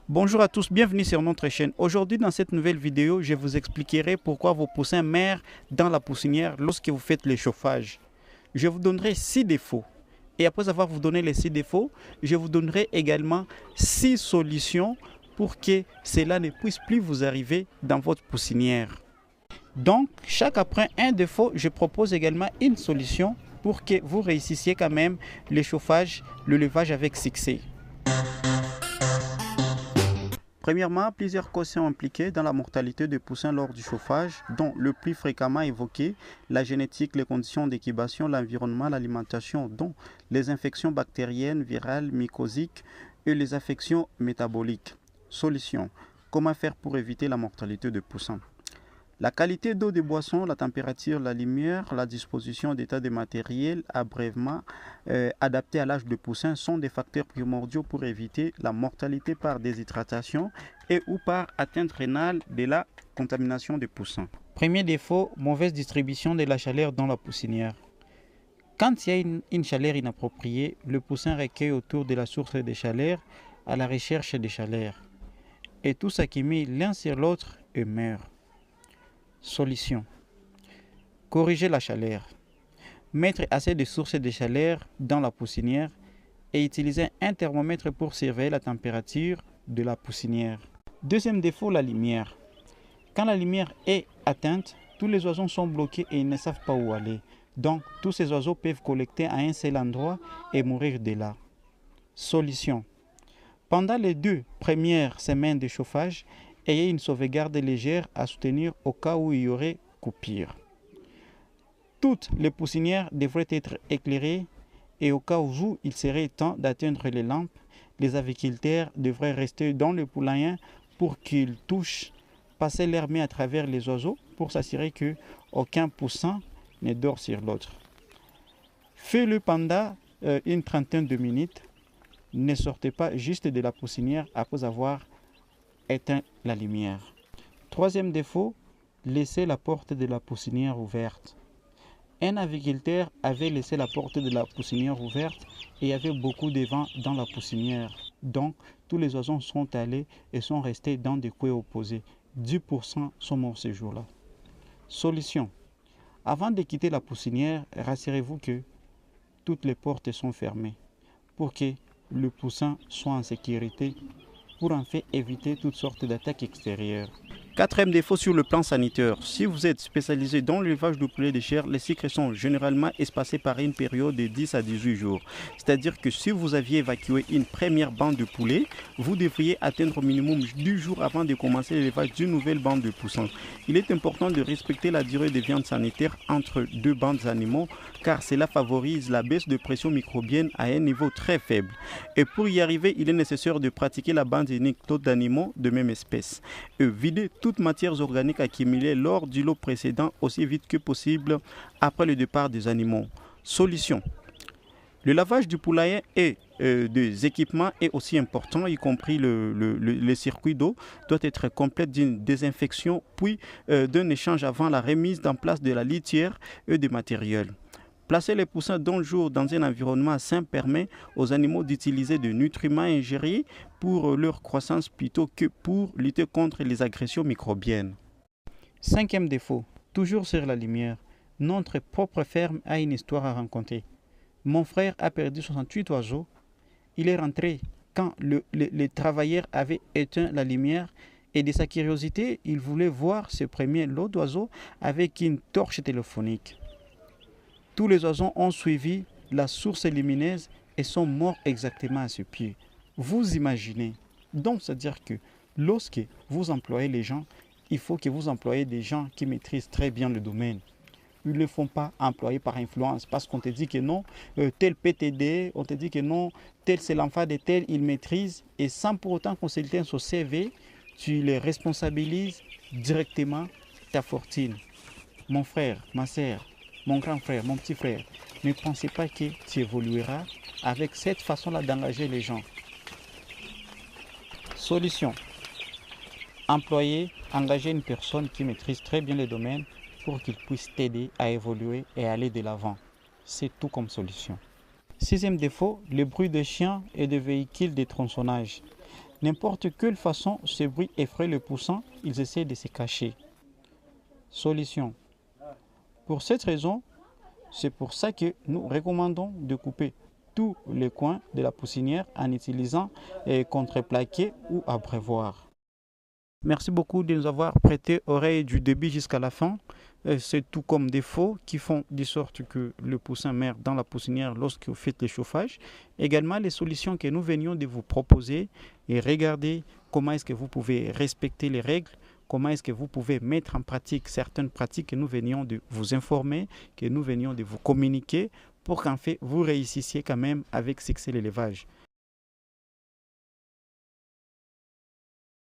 Bonjour à tous, bienvenue sur notre chaîne. Aujourd'hui dans cette nouvelle vidéo, je vous expliquerai pourquoi vos poussins meurent dans la poussinière lorsque vous faites le chauffage. Je vous donnerai 6 défauts. Et après avoir vous donné les 6 défauts, je vous donnerai également 6 solutions pour que cela ne puisse plus vous arriver dans votre poussinière. Donc, chaque après un défaut, je propose également une solution pour que vous réussissiez quand même le chauffage, le levage avec succès. Premièrement, plusieurs causes sont impliquées dans la mortalité des poussins lors du chauffage, dont le plus fréquemment évoqué, la génétique, les conditions d'incubation, l'environnement, l'alimentation, dont les infections bactériennes, virales, mycosiques et les affections métaboliques. Solution. Comment faire pour éviter la mortalité des poussins? La qualité d'eau de boisson, la température, la lumière, la disposition d'état de matériel, abrévement adapté à l'âge de poussin sont des facteurs primordiaux pour éviter la mortalité par déshydratation et ou par atteinte rénale de la contamination des poussins. Premier défaut, mauvaise distribution de la chaleur dans la poussinière. Quand il y a une chaleur inappropriée, le poussin recueille autour de la source de chaleur à la recherche de chaleur. Et tout s'accumule l'un sur l'autre et meurt. Solution. Corriger la chaleur. Mettre assez de sources de chaleur dans la poussinière et utiliser un thermomètre pour surveiller la température de la poussinière. Deuxième défaut, la lumière. Quand la lumière est atteinte, tous les oiseaux sont bloqués et ils ne savent pas où aller. Donc, tous ces oiseaux peuvent collecter à un seul endroit et mourir de là. Solution. Pendant les 2 premières semaines de chauffage, ayez une sauvegarde légère à soutenir au cas où il y aurait coupure. Toutes les poussinières devraient être éclairées et au cas où il serait temps d'atteindre les lampes, les aviculteurs devraient rester dans le poulailler pour qu'ils touchent, passer leur main à travers les oiseaux pour s'assurer qu'aucun poussin ne dort sur l'autre. Faites-le pendant une trentaine de minutes. Ne sortez pas juste de la poussinière après avoir éteint la lumière. Troisième défaut, laisser la porte de la poussinière ouverte. Un aviculteur avait laissé la porte de la poussinière ouverte et il y avait beaucoup de vent dans la poussinière. Donc, tous les oiseaux sont allés et sont restés dans des coins opposés. 10% sont morts ce jour-là. Solution. Avant de quitter la poussinière, rassurez-vous que toutes les portes sont fermées pour que le poussin soit en sécurité pour en fait éviter toutes sortes d'attaques extérieures. Quatrième défaut sur le plan sanitaire. Si vous êtes spécialisé dans l'élevage de poulet de chair, les cycles sont généralement espacés par une période de 10 à 18 jours. C'est-à-dire que si vous aviez évacué une première bande de poulets, vous devriez atteindre au minimum 10 jours avant de commencer l'élevage d'une nouvelle bande de poussins. Il est important de respecter la durée de viande sanitaire entre 2 bandes d'animaux car cela favorise la baisse de pression microbienne à un niveau très faible. Et pour y arriver, il est nécessaire de pratiquer la bande unique d'autres d'animaux de même espèce. Et vider toutes matières organiques accumulées lors du lot précédent aussi vite que possible après le départ des animaux. Solution. Le lavage du poulailler et des équipements est aussi important, y compris le circuit d'eau doit être complet d'une désinfection puis d'un échange avant la remise en place de la litière et des matériels. Placer les poussins d'un jour dans un environnement sain permet aux animaux d'utiliser des nutriments ingérés pour leur croissance plutôt que pour lutter contre les agressions microbiennes. Cinquième défaut, toujours sur la lumière. Notre propre ferme a une histoire à raconter. Mon frère a perdu 68 oiseaux. Il est rentré quand les travailleurs avaient éteint la lumière et de sa curiosité, il voulait voir ce premier lot d'oiseaux avec une torche téléphonique. Tous les oiseaux ont suivi la source lumineuse et sont morts exactement à ce pied. Vous imaginez. Donc, c'est-à-dire que lorsque vous employez les gens, il faut que vous employez des gens qui maîtrisent très bien le domaine. Ils ne le font pas employer par influence parce qu'on te dit que non, tel peut t'aider, on te dit que non, tel c'est l'enfant de tel, il maîtrise. Et sans pour autant consulter son CV, tu les responsabilises directement ta fortune. Mon frère, ma soeur, mon grand frère, mon petit frère, ne pensez pas que tu évolueras avec cette façon-là d'engager les gens. Solution. Engager une personne qui maîtrise très bien le domaine pour qu'il puisse t'aider à évoluer et aller de l'avant. C'est tout comme solution. Sixième défaut, le bruit de chiens et de véhicules de tronçonnage. N'importe quelle façon, ce bruit effraie les poussins, ils essaient de se cacher. Solution. Pour cette raison, c'est pour ça que nous recommandons de couper tous les coins de la poussinière en utilisant contreplaqué ou abreuvoir. Merci beaucoup de nous avoir prêté oreille du début jusqu'à la fin. C'est tout comme des faux qui font de sorte que le poussin meurt dans la poussinière lorsque vous faites le chauffage. Également les solutions que nous venions de vous proposer et regardez comment est-ce que vous pouvez respecter les règles, comment est-ce que vous pouvez mettre en pratique certaines pratiques que nous venions de vous informer, que nous venions de vous communiquer pour qu'en fait vous réussissiez quand même avec succès l'élevage.